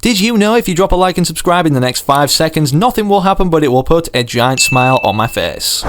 Did you know if you drop a like and subscribe in the next 5 seconds, nothing will happen but it will put a giant smile on my face?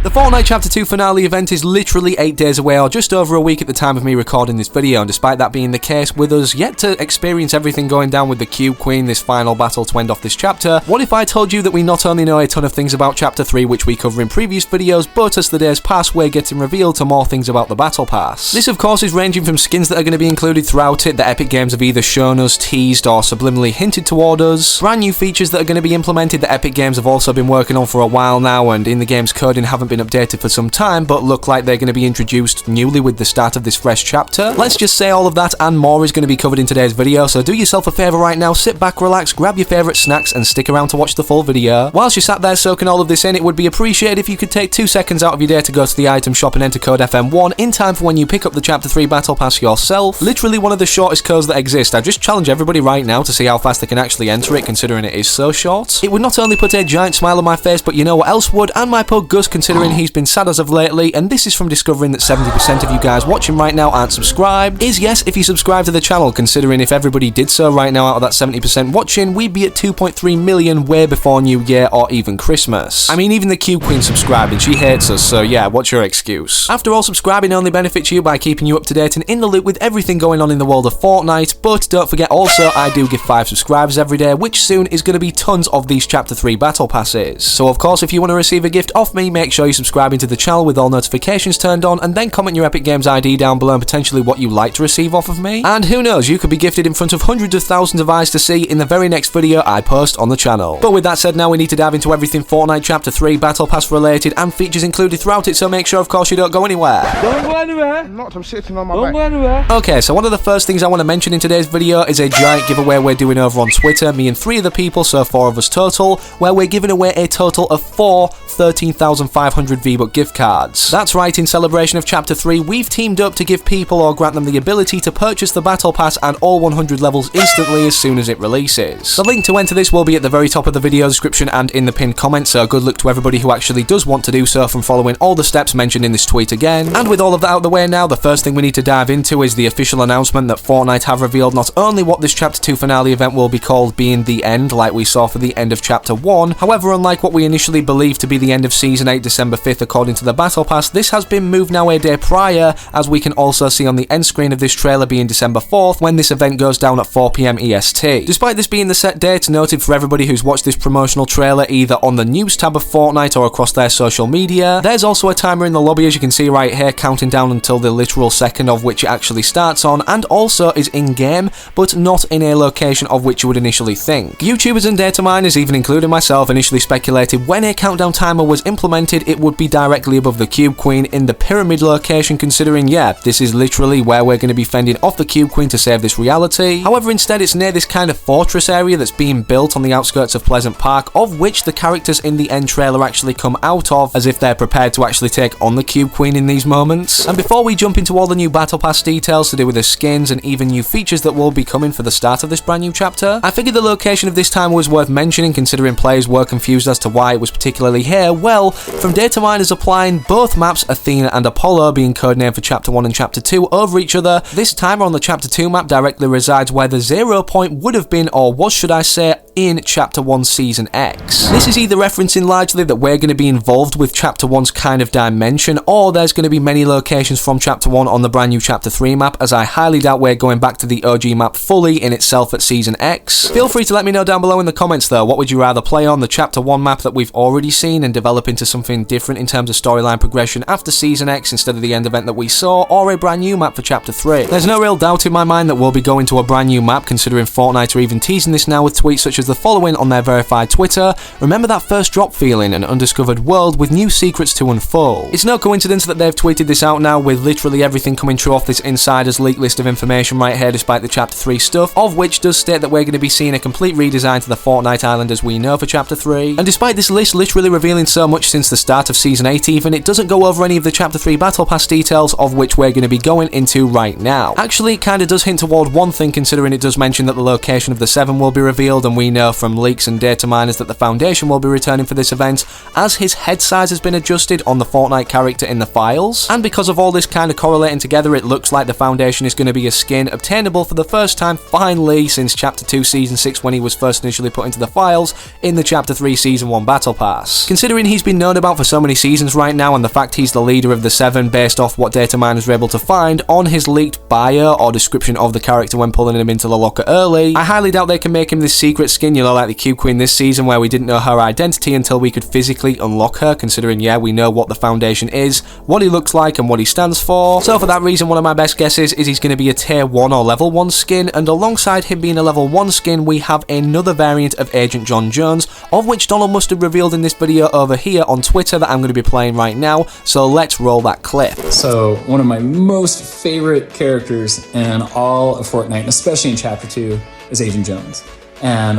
The Fortnite Chapter 2 finale event is literally 8 days away, or just over a week at the time of me recording this video, and despite that being the case, with us yet to experience everything going down with the Cube Queen, this final battle to end off this chapter, what if I told you that we not only know a ton of things about Chapter 3 which we cover in previous videos, but as the days pass we're getting revealed to more things about the Battle Pass. This of course is ranging from skins that are going to be included throughout it that Epic Games have either shown us, teased, or subliminally hinted toward us, brand new features that are going to be implemented that Epic Games have also been working on for a while now and in the game's coding haven't been updated for some time, but look like they're going to be introduced newly with the start of this fresh chapter. Let's just say all of that and more is going to be covered in today's video, so do yourself a favour right now, sit back, relax, grab your favourite snacks and stick around to watch the full video. Whilst you're sat there soaking all of this in, it would be appreciated if you could take 2 seconds out of your day to go to the item shop and enter code FM1 in time for when you pick up the Chapter 3 Battle Pass yourself. Literally one of the shortest codes that exist. I just challenge everybody right now to see how fast they can actually enter it, considering it is so short. It would not only put a giant smile on my face, but you know what else would, and my pug Gus, considering he's been sad as of lately, and this is from discovering that 70% of you guys watching right now aren't subscribed, is yes, if you subscribe to the channel, considering if everybody did so right now out of that 70% watching, we'd be at 2.3 million way before New Year or even Christmas. I mean, even the Cube Queen subscribed and she hates us, so yeah, what's your excuse? After all, subscribing only benefits you by keeping you up to date and in the loop with everything going on in the world of Fortnite, but don't forget also, I do give 5 subscribers every day, which soon is going to be tons of these Chapter 3 Battle Passes. So of course, if you want to receive a gift off me, make sure you're subscribing to the channel with all notifications turned on, and then comment your Epic Games ID down below and potentially what you like to receive off of me. And who knows, you could be gifted in front of hundreds of thousands of eyes to see in the very next video I post on the channel. But with that said, now we need to dive into everything Fortnite Chapter 3 Battle Pass related and features included throughout it, so make sure of course you don't go anywhere. Don't go anywhere. I'm sitting on my Don't back. go anywhere. Okay, so one of the first things I want to mention in today's video is a giant giveaway we're doing over on Twitter, me and 3 other people, so 4 of us total, where we're giving away a total of 4 13,500 V-Buck gift cards. That's right, in celebration of Chapter 3, we've teamed up to give people or grant them the ability to purchase the Battle Pass and all 100 levels instantly as soon as it releases. The link to enter this will be at the very top of the video description and in the pinned comment, so good luck to everybody who actually does want to do so from following all the steps mentioned in this tweet again. And with all of that out of the way now, the first thing we need to dive into is the official announcement that Fortnite have revealed not only what this Chapter 2 finale event will be called, being the end like we saw for the end of Chapter 1, however unlike what we initially believed to be the end of Season 8 December 5th according to the Battle Pass, this has been moved now a day prior, as we can also see on the end screen of this trailer being December 4th when this event goes down at 4 PM EST. Despite this being the set date, noted for everybody who's watched this promotional trailer either on the news tab of Fortnite or across their social media, there's also a timer in the lobby as you can see right here counting down until the literal second of which it actually starts on, and also is in-game, but not in a location of which you would initially think. YouTubers and data miners, even including myself, initially speculated when a countdown timer was implemented it would be directly above the Cube Queen in the pyramid location, considering yeah, this is literally where we're going to be fending off the Cube Queen to save this reality. However, instead it's near this kind of fortress area that's being built on the outskirts of Pleasant Park, of which the characters in the end trailer actually come out of, as if they're prepared to actually take on the Cube Queen in these moments. And before we jump into all the new Battle Pass details to do with the skins and even new features that will be coming for the start of this brand new chapter, I figured the location of this time was worth mentioning, considering players were confused as to why it was particularly here. Well, from data miners applying both maps, Athena and Apollo being codenamed for Chapter 1 and Chapter 2 over each other, this timer on the Chapter 2 map directly resides where the 0 point would have been, or was should I say, in Chapter 1 Season X. This is either referencing largely that we're going to be involved with Chapter 1's kind of dimension, or there's going to be many locations from Chapter 1 on the brand new Chapter 3 map, as I highly doubt we're going back to the OG map fully in itself at Season X. Feel free to let me know down below in the comments though, what would you rather play on, the Chapter 1 map that we've already seen and develop into something different in terms of storyline progression after Season X instead of the end event that we saw, or a brand new map for Chapter 3? There's no real doubt in my mind that we'll be going to a brand new map, considering Fortnite are even teasing this now with tweets such as the following on their verified Twitter: remember that first drop feeling, an undiscovered world with new secrets to unfold. It's no coincidence that they've tweeted this out now with literally everything coming true off this insider's leak list of information right here, despite the Chapter 3 stuff, of which does state that we're going to be seeing a complete redesign to the Fortnite Island as we know for Chapter 3. And despite this list literally revealing so much since the start of Season 8 even, it doesn't go over any of the Chapter 3 Battle Pass details, of which we're going to be going into right now. Actually, it kinda does hint toward one thing, considering it does mention that the location of the 7 will be revealed, and we know from leaks and data miners that the Foundation will be returning for this event, as his head size has been adjusted on the Fortnite character in the files. And because of all this kind of correlating together, it looks like the Foundation is going to be a skin obtainable for the first time finally since Chapter 2 Season 6 when he was first initially put into the files in the Chapter 3 Season 1 Battle Pass. Considering he's been known about for so many seasons right now, and the fact he's the leader of the 7 based off what data miners were able to find on his leaked bio or description of the character when pulling him into the locker early, I highly doubt they can make him this secret skin, you know, like the Q Queen this season where we didn't know her identity until we could physically unlock her, considering, yeah, we know what the Foundation is, what he looks like and what he stands for. So for that reason, one of my best guesses is he's going to be a tier 1 or level 1 skin, and alongside him being a level 1 skin, we have another variant of Agent John Jones, of which Donald Mustard revealed in this video over here on Twitter that I'm going to be playing right now, so let's roll that clip. So one of my most favorite characters in all of Fortnite, especially in Chapter 2, is Agent Jones. And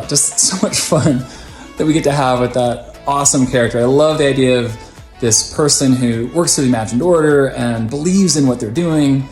just so much fun that we get to have with that awesome character. I love the idea of this person who works for the Imagined Order and believes in what they're doing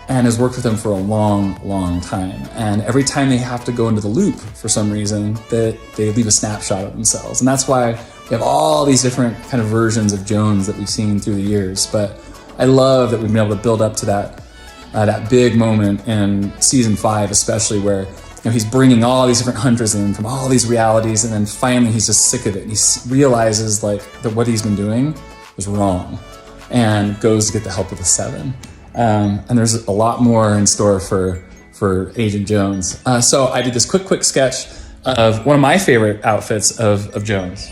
and has worked with them for a long, long time. And every time they have to go into the loop for some reason, that they leave a snapshot of themselves. And that's why we have all these different kind of versions of Jones that we've seen through the years. But I love that we've been able to build up to that big moment in Season 5, especially where, you know, he's bringing all these different hunters in from all these realities, and then finally he's just sick of it. And he realizes like that what he's been doing was wrong, and goes to get the help of the 7. And there's a lot more in store for Agent Jones. So I did this quick sketch of one of my favorite outfits of Jones.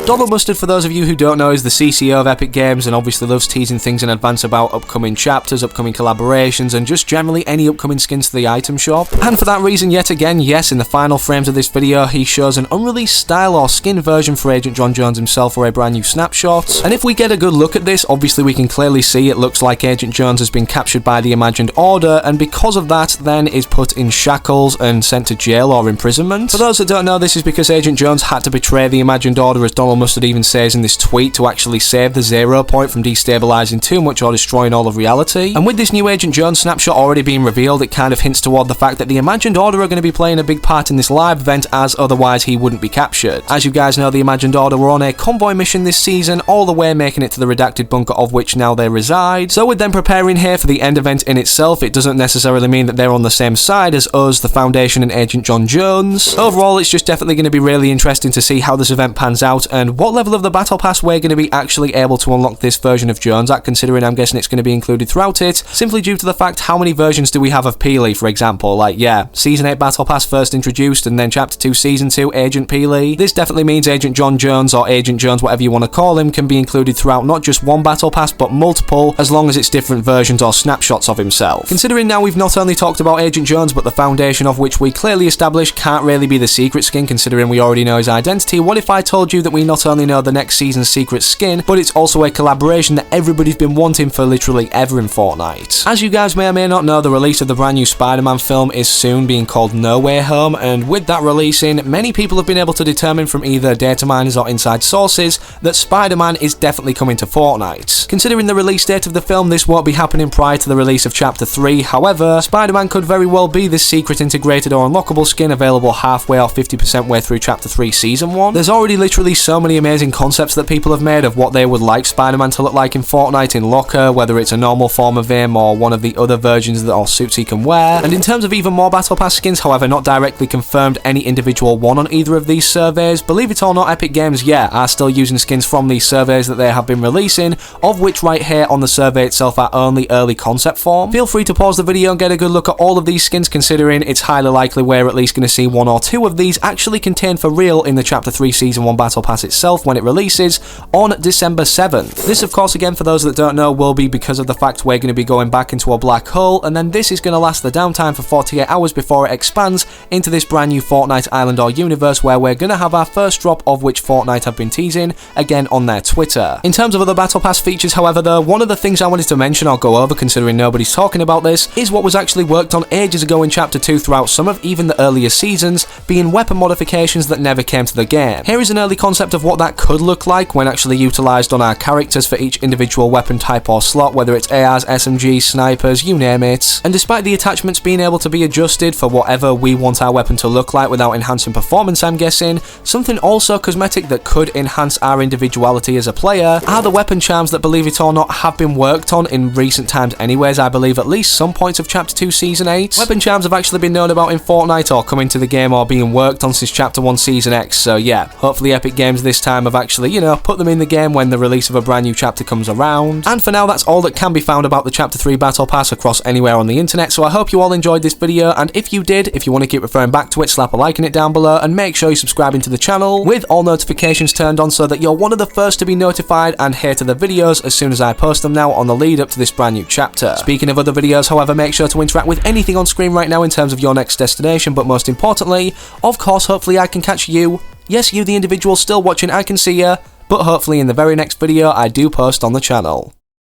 Donald Mustard, for those of you who don't know, is the CCO of Epic Games and obviously loves teasing things in advance about upcoming chapters, upcoming collaborations, and just generally any upcoming skins to the item shop. And for that reason, yet again, yes, in the final frames of this video, he shows an unreleased style or skin version for Agent John Jones himself for a brand new snapshot. And if we get a good look at this, obviously we can clearly see it looks like Agent Jones has been captured by the Imagined Order, and because of that, then is put in shackles and sent to jail or imprisonment. For those that don't know, this is because Agent Jones had to betray the Imagined Order, as Donald Mustard even says in this tweet, to actually save the 0 point from destabilizing too much or destroying all of reality. And with this new Agent Jones snapshot already being revealed, it kind of hints toward the fact that the Imagined Order are going to be playing a big part in this live event, as otherwise he wouldn't be captured. As you guys know, the Imagined Order were on a convoy mission this season, all the way making it to the redacted bunker of which now they reside. So with them preparing here for the end event in itself, it doesn't necessarily mean that they're on the same side as us, the Foundation and Agent John Jones. Overall, it's just definitely going to be really interesting to see how this event pans out and what level of the Battle Pass we're going to be actually able to unlock this version of Jones at, considering I'm guessing it's going to be included throughout it, simply due to the fact how many versions do we have of Peely, for example. Like, yeah, Season 8 Battle Pass first introduced, and then Chapter 2 Season 2 Agent Peely. This definitely means Agent John Jones, or Agent Jones, whatever you want to call him, can be included throughout not just one Battle Pass, but multiple, as long as it's different versions or snapshots of himself. Considering now we've not only talked about Agent Jones, but the Foundation, of which we clearly established can't really be the secret skin, considering we already know his identity, what if I told you that we not only know the next season's secret skin, but it's also a collaboration that everybody's been wanting for literally ever in Fortnite. As you guys may or may not know, the release of the brand new Spider-Man film is soon, being called No Way Home, and with that releasing, many people have been able to determine from either data miners or inside sources that Spider-Man is definitely coming to Fortnite. Considering the release date of the film, this won't be happening prior to the release of Chapter 3, however, Spider-Man could very well be this secret integrated or unlockable skin available halfway or 50% way through Chapter 3 Season 1. There's already literally so many amazing concepts that people have made of what they would like Spider-Man to look like in Fortnite in Locker, whether it's a normal form of him or one of the other versions or suits he can wear. And in terms of even more Battle Pass skins, however, not directly confirmed any individual one on either of these surveys. Believe it or not, Epic Games, yeah, are still using skins from these surveys that they have been releasing, of which right here on the survey itself are only early concept form. Feel free to pause the video and get a good look at all of these skins, considering it's highly likely we're at least going to see 1 or 2 of these actually contained for real in the Chapter 3 Season 1 Battle Pass itself when it releases on December 7th. This, of course, again, for those that don't know, will be because of the fact we're going to be going back into a black hole, and then this is going to last the downtime for 48 hours before it expands into this brand new Fortnite island or universe, where we're going to have our first drop, of which Fortnite have been teasing, again on their Twitter. In terms of other Battle Pass features, however, though, one of the things I wanted to mention or go over, considering nobody's talking about this, is what was actually worked on ages ago in Chapter 2 throughout some of even the earlier seasons, being weapon modifications that never came to the game. Here is an early concept of of what that could look like when actually utilised on our characters for each individual weapon type or slot, whether it's ARs, SMGs, snipers, you name it. And despite the attachments being able to be adjusted for whatever we want our weapon to look like without enhancing performance, I'm guessing, something also cosmetic that could enhance our individuality as a player are the weapon charms that, believe it or not, have been worked on in recent times anyways. I believe at least some points of Chapter 2 Season 8. Weapon charms have actually been known about in Fortnite or coming to the game or being worked on since Chapter 1 Season X, so yeah, hopefully Epic Games this time have actually, you know, put them in the game when the release of a brand new chapter comes around. And for now, that's all that can be found about the Chapter 3 Battle Pass across anywhere on the internet, so I hope you all enjoyed this video, and if you did, if you want to keep referring back to it, slap a like in it down below, and make sure you're subscribing to the channel with all notifications turned on so that you're one of the first to be notified and here to the videos as soon as I post them now on the lead up to this brand new chapter. Speaking of other videos, however, make sure to interact with anything on screen right now in terms of your next destination, but most importantly, of course, hopefully I can catch you. Yes, you the individual still watching, I can see ya, but hopefully in the very next video I do post on the channel.